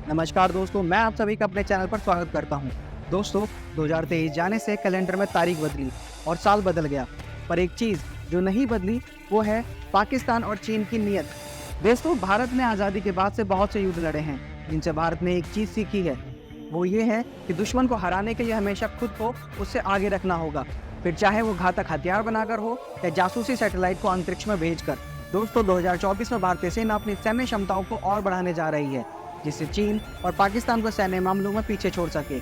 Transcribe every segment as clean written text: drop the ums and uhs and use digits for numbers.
नमस्कार दोस्तों, मैं आप सभी का अपने चैनल पर स्वागत करता हूं। दोस्तों, 2023 जाने से कैलेंडर में तारीख बदली और साल बदल गया, पर एक चीज़ जो नहीं बदली वो है पाकिस्तान और चीन की नीयत। दोस्तों, भारत ने आज़ादी के बाद से बहुत से युद्ध लड़े हैं, जिनसे भारत ने एक चीज़ सीखी है, वो ये है कि दुश्मन को हराने के लिए हमेशा खुद को उससे आगे रखना होगा, फिर चाहे वो घातक हथियार बनाकर हो या जासूसी सैटेलाइट को अंतरिक्ष में भेजकर। दोस्तों, 2024 में भारतीय सेना अपनी सैन्य क्षमताओं को और बढ़ाने जा रही है, जिससे चीन और पाकिस्तान को सैन्य मामलों में पीछे छोड़ सके।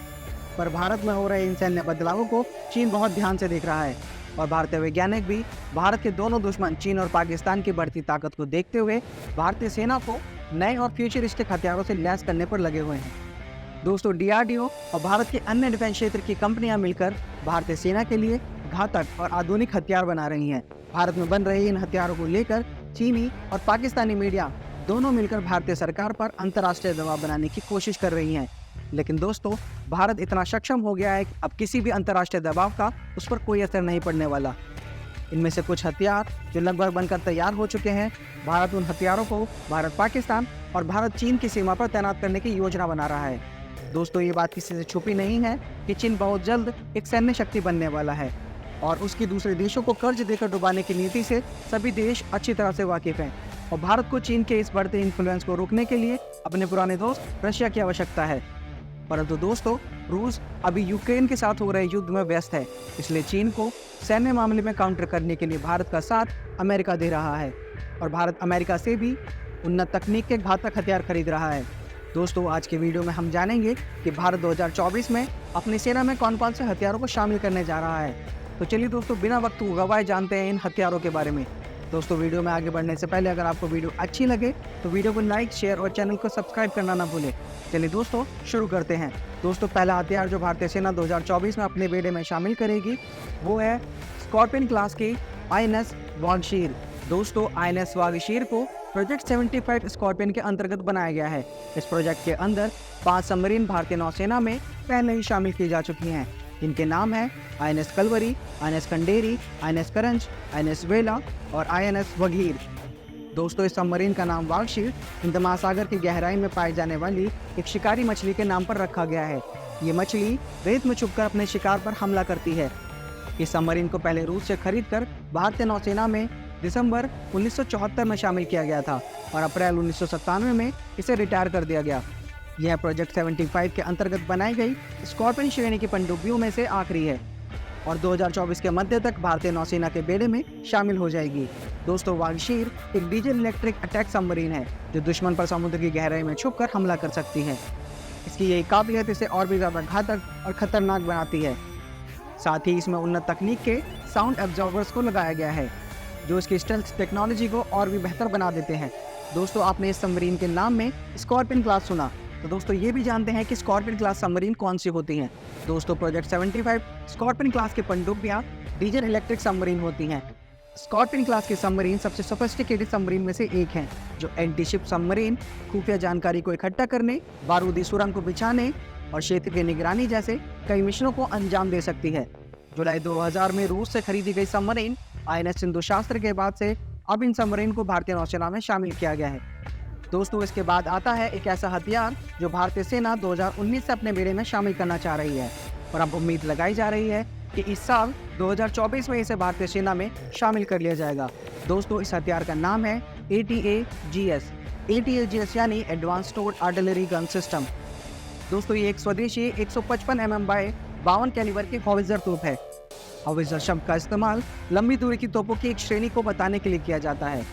पर भारत में हो रहे इन सैन्य बदलावों को चीन बहुत ध्यान से देख रहा है और भारतीय वैज्ञानिक भी भारत के दोनों दुश्मन चीन और पाकिस्तान की बढ़ती ताकत को देखते हुए भारतीय सेना को नए और फ्यूचरिस्टिक हथियारों से लैस करने पर लगे हुए हैं। दोस्तों, डीआरडीओ और भारत के अन्य डिफेंस क्षेत्र की कंपनियां मिलकर भारतीय सेना के लिए घातक और आधुनिक हथियार बना रही हैं। भारत में बन रहे इन हथियारों को लेकर चीनी और पाकिस्तानी मीडिया दोनों मिलकर भारतीय सरकार पर अंतर्राष्ट्रीय दबाव बनाने की कोशिश कर रही हैं। लेकिन दोस्तों, भारत इतना सक्षम हो गया है कि अब किसी भी अंतर्राष्ट्रीय दबाव का उस पर कोई असर नहीं पड़ने वाला। इनमें से कुछ हथियार जो लगभग बनकर तैयार हो चुके हैं, भारत उन हथियारों को भारत पाकिस्तान और भारत चीन की सीमा पर तैनात करने की योजना बना रहा है। दोस्तों, ये बात किसी से छुपी नहीं है कि चीन बहुत जल्द एक सैन्य शक्ति बनने वाला है और उसकी दूसरे देशों को कर्ज देकर डुबाने की नीति से सभी देश अच्छी तरह से वाकिफ हैं और भारत को चीन के इस बढ़ते इन्फ्लुएंस को रोकने के लिए अपने पुराने दोस्त रशिया की आवश्यकता है। परंतु दोस्तों, रूस अभी यूक्रेन के साथ हो रहे युद्ध में व्यस्त है, इसलिए चीन को सैन्य मामले में काउंटर करने के लिए भारत का साथ अमेरिका दे रहा है और भारत अमेरिका से भी उन्नत तकनीक के घातक हथियार खरीद रहा है। दोस्तों, आज के वीडियो में हम जानेंगे कि भारत 2024 में अपनी सेना में कौन कौन से हथियारों को शामिल करने जा रहा है। तो चलिए दोस्तों, बिना वक्त गवाए जानते हैं इन हथियारों के बारे में। दोस्तों, वीडियो में आगे बढ़ने से पहले अगर आपको वीडियो अच्छी लगे तो वीडियो को लाइक, शेयर और चैनल को सब्सक्राइब करना ना भूलें। चलिए दोस्तों, शुरू करते हैं। दोस्तों, पहला हथियार जो भारतीय सेना 2024 में अपने बेड़े में शामिल करेगी वो है स्कॉर्पियन क्लास की आईएनएस वागशीर। दोस्तों, आईएनएस वागशीर को प्रोजेक्ट 75 स्कॉर्पियन के अंतर्गत बनाया गया है। इस प्रोजेक्ट के अंदर 5 सबमरीन भारतीय नौसेना में पहले ही शामिल की जा चुकी हैं। इनके नाम हैं INS Kalvari, INS Khanderi, INS Karanj, INS Vela और आईएनएस वगीर। दोस्तों, इस सबमरीन का नाम वागशीर हिंद महासागर की गहराई में पाई जाने वाली एक शिकारी मछली के नाम पर रखा गया है। ये मछली रेत में छुपकर अपने शिकार पर हमला करती है। इस सबमरीन को पहले रूस से खरीदकर भारतीय नौसेना में दिसंबर 1974 में शामिल किया गया था और अप्रैल 1997 में इसे रिटायर कर दिया गया। यह प्रोजेक्ट 75 के अंतर्गत बनाई गई स्कॉर्पियन श्रेणी की पनडुब्बियों में से आखिरी है और 2024 के मध्य तक भारतीय नौसेना के बेड़े में शामिल हो जाएगी। दोस्तों, वागशीर एक डीजल इलेक्ट्रिक अटैक सबमरीन है जो दुश्मन पर समुद्र की गहराई में छुपकर हमला कर सकती है। इसकी यही काबिलियत इसे और भी ज़्यादा घातक और खतरनाक बनाती है। साथ ही इसमें उन्नत तकनीक के साउंड एब्जॉर्बर्स को लगाया गया है जो इसकी स्टेल्थ टेक्नोलॉजी को और भी बेहतर बना देते हैं। दोस्तों, आपने इस सबमरीन के नाम में स्कॉर्पियन क्लास सुना, तो दोस्तों ये भी जानते हैं कि स्कॉर्पियन क्लास सबमरीन कौन सी होती हैं। दोस्तों, प्रोजेक्ट 75 स्कॉर्पियन क्लास की पनडुब्बियां डीजल इलेक्ट्रिक सबमरीन होती हैं। स्कॉर्पियन क्लास के सबमरीन सबसे सोफिस्टिकेटेड सबमरीन में से एक हैं जो एंटी शिप सबमरीन, खुफिया जानकारी को इकट्ठा करने, बारूदी सुरंग को बिछाने और क्षेत्र की निगरानी जैसे कई मिशनों को अंजाम दे सकती है। जुलाई 2000 में रूस से खरीदी गई सबमरीन आईएनएस सिंधु शास्त्र के बाद से अब इन सबमरीन को भारतीय नौसेना में शामिल किया गया है। दोस्तों, इसके बाद आता है एक ऐसा हथियार जो भारतीय सेना 2019 से अपने बेड़े में शामिल करना चाह रही है और अब उम्मीद लगाई जा रही है कि इस साल 2024 में इसे भारतीय सेना में शामिल कर लिया जाएगा। दोस्तों, इस हथियार का नाम है ATAGS। ATAGS यानी advance towed artillery gun system. दोस्तों, ये एक स्वदेशी 155 mm बाय 52 कैलिबर की हॉविट्जर तोप है। हॉविट्जर शब्द का इस्तेमाल लंबी दूरी की तोपों की एक श्रेणी को बताने के लिए किया जाता है।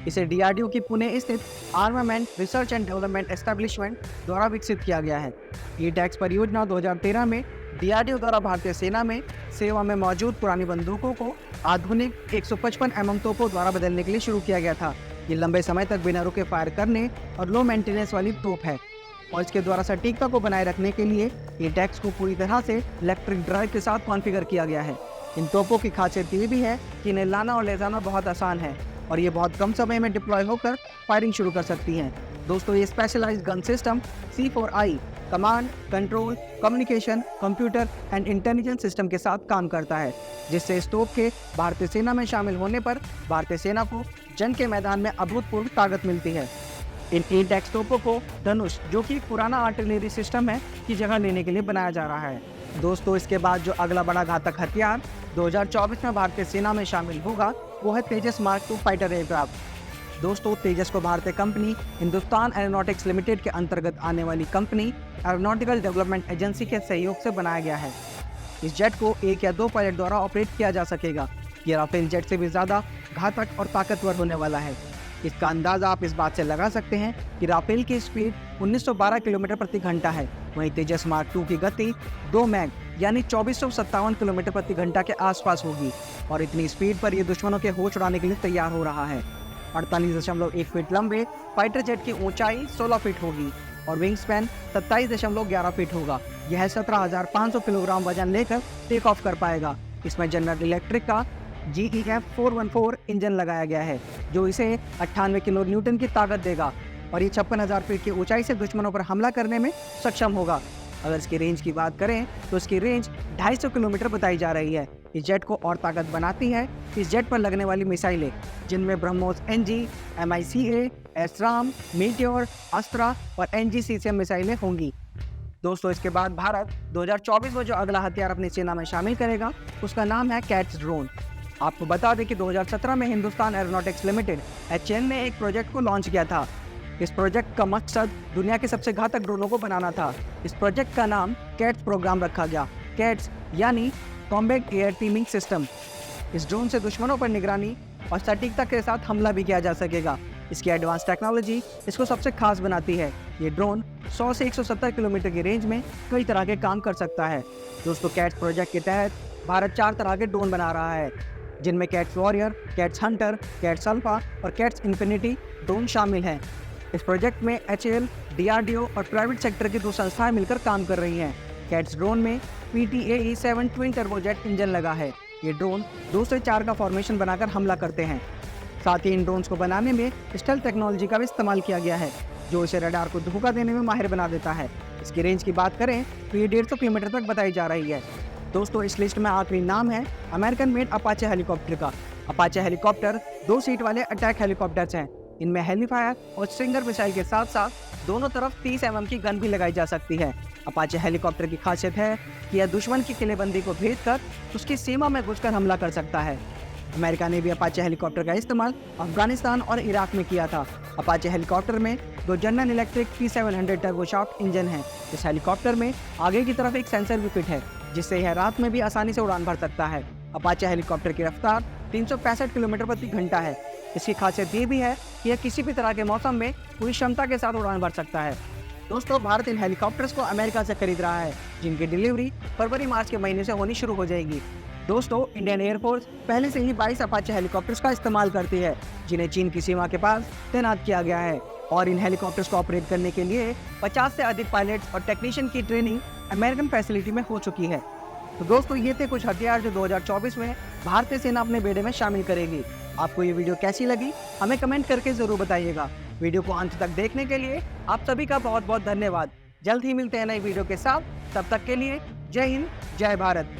इसे डीआरडीओ की पुणे स्थित armament research and development establishment द्वारा विकसित किया गया है। ये टैक्स परियोजना 2013 में डीआरडीओ द्वारा भारतीय सेना में सेवा में मौजूद पुरानी बंदूकों को आधुनिक 155 mm तोपों द्वारा बदलने के लिए शुरू किया गया था। ये लंबे समय तक बिना रुके फायर करने और लो मेंटेनेंस वाली तोप है और इसके द्वारा सटीकता को बनाए रखने के लिए ये टैक्स को पूरी तरह से इलेक्ट्रिक ड्राइव के साथ कॉन्फ़िगर किया गया है। इन तोपों की खासियत ये भी है कि इन्हें लाना और ले जाना बहुत आसान है और ये बहुत कम समय में डिप्लॉय होकर फायरिंग शुरू कर सकती हैं। दोस्तों, ये specialised gun system C4I command, control, communication, computer and intelligence system के साथ काम करता है, जिससे इस तोप के भारतीय सेना में शामिल होने पर भारतीय सेना को जंग के मैदान में अभूतपूर्व ताकत मिलती है। इन 8 टैक्स तोपों को धनुष, जो कि एक पुराना आर्टिलरी सिस्टम है, की जगह लेने के लिए बनाया जा रहा है। दोस्तों, इसके बाद जो अगला बड़ा घातक हथियार 2024 में भारतीय सेना में शामिल होगा वो है तेजस मार्क 2 फाइटर एयरक्राफ्ट। दोस्तों, तेजस को भारतीय कंपनी हिंदुस्तान एरोनॉटिक्स लिमिटेड के अंतर्गत आने वाली कंपनी एरोनॉटिकल डेवलपमेंट एजेंसी के सहयोग से बनाया गया है। इस जेट को 1 या 2 पायलट द्वारा ऑपरेट किया जा सकेगा। ये राफेल जेट से भी ज़्यादा घातक और ताकतवर होने वाला है। इसका अंदाज़ा आप इस बात से लगा सकते हैं कि राफेल की स्पीड 1912 किलोमीटर प्रति घंटा है, वहीं तेजस मार्क 2 की गति 2 मैग यानी 2457 किलोमीटर प्रति घंटा के आसपास होगी और इतनी स्पीड पर यह दुश्मनों के होश उड़ाने के लिए तैयार हो रहा है। 48.1 फीट लंबे फाइटर जेट की ऊंचाई 16 फीट होगी और विंग स्पैन 27.11 फीट होगा। यह 17,500 किलोग्राम वजन लेकर टेक ऑफ कर पाएगा। इसमें जनरल इलेक्ट्रिक का GEF 414 इंजन लगाया गया है, जो इसे 98 किलो न्यूटन की ताकत देगा और ये 56,000 फीट की ऊंचाई से दुश्मनों पर हमला करने में सक्षम होगा। अगर इसकी रेंज की बात करें तो इसकी रेंज 250 किलोमीटर बताई जा रही है। इस जेट को और ताकत बनाती है इस जेट पर लगने वाली मिसाइलें, जिनमें BrahMos NG, MICA, ASRAAM, Meteor, Astra और NGCCM मिसाइलें होंगी। दोस्तों, इसके बाद भारत 2024 में जो अगला हथियार अपनी सेना में शामिल करेगा उसका नाम है कैट्स ड्रोन। आपको बता दें कि 2017 में हिंदुस्तान एरोनॉटिक्स लिमिटेड HAL ने एक प्रोजेक्ट को लॉन्च किया था। इस प्रोजेक्ट का मकसद दुनिया के सबसे घातक ड्रोनों को बनाना था। इस प्रोजेक्ट का नाम कैट्स प्रोग्राम रखा गया। कैट्स यानी कॉम्बैट एयर टीमिंग सिस्टम। इस ड्रोन से दुश्मनों पर निगरानी और सटीकता के साथ हमला भी किया जा सकेगा। इसकी एडवांस टेक्नोलॉजी इसको सबसे खास बनाती है। ये ड्रोन 100 से 170 किलोमीटर की रेंज में कई तरह के काम कर सकता है। दोस्तों, कैट्स प्रोजेक्ट के तहत भारत 4 तरह के ड्रोन बना रहा है, जिनमें cats warrior, cats Hunter, cats alpha और कैट्स इन्फिनिटी ड्रोन शामिल हैं। इस प्रोजेक्ट में HAL, DRDO और प्राइवेट सेक्टर की 2 संस्थाएं मिलकर काम कर रही हैं। कैट्स ड्रोन में PTAE-7 ट्विन टर्बोजेट इंजन लगा है। ये ड्रोन 2 से 4 का फॉर्मेशन बनाकर हमला करते हैं। साथ ही इन ड्रोन्स को बनाने में स्टेल्थ टेक्नोलॉजी का भी इस्तेमाल किया गया है, जो इसे रडार को धोखा देने में माहिर बना देता है। इसकी रेंज की बात करें तो ये 150 किलोमीटर तक बताई जा रही है। दोस्तों, इस लिस्ट में आखिरी नाम है अमेरिकन मेड अपाचे हेलीकॉप्टर का। अपाचे हेलीकॉप्टर 2 सीट वाले अटैक हेलीकॉप्टर्स हैं। इनमें हेलीफायर और स्ट्रिंगर मिसाइल के साथ साथ दोनों तरफ 30 mm की गन भी लगाई जा सकती है। अपाचे हेलीकॉप्टर की खासियत है कि यह दुश्मन की किलेबंदी को भेद कर उसकी सीमा में घुसकर हमला कर सकता है। अमेरिका ने भी अपाचे हेलीकॉप्टर का इस्तेमाल अफगानिस्तान और इराक में किया था। अपाचे हेलीकॉप्टर में 2 general electric T700 turboshaft engine है। इस हेलीकॉप्टर में आगे की तरफ एक सेंसर भी फिट है, जिससे यह रात में भी आसानी से उड़ान भर सकता है। अपाचे हेलीकॉप्टर की रफ्तार 365 किलोमीटर प्रति घंटा है। इसकी खासियत ये भी है कि यह किसी भी तरह के मौसम में पूरी क्षमता के साथ उड़ान भर सकता है। दोस्तों, भारत इन हेलीकॉप्टर्स को अमेरिका से खरीद रहा है, जिनकी डिलीवरी फरवरी-मार्च के महीने से होनी शुरू हो जाएगी। दोस्तों, इंडियन एयरफोर्स पहले से ही 22 अपाचे हेलीकॉप्टर्स का इस्तेमाल करती है, जिन्हें चीन की सीमा के पास तैनात किया गया है और इन हेलीकॉप्टर्स को ऑपरेट करने के लिए 50 से अधिक पायलट्स और टेक्नीशियन की ट्रेनिंग अमेरिकन फैसिलिटी में हो चुकी है। तो दोस्तों, ये थे कुछ हथियार जो 2024 में भारतीय सेना अपने बेड़े में शामिल करेगी। आपको ये वीडियो कैसी लगी हमें कमेंट करके ज़रूर बताइएगा। वीडियो को अंत तक देखने के लिए आप सभी का बहुत बहुत धन्यवाद। जल्द ही मिलते हैं नई वीडियो के साथ। तब तक के लिए जय हिंद, जय भारत।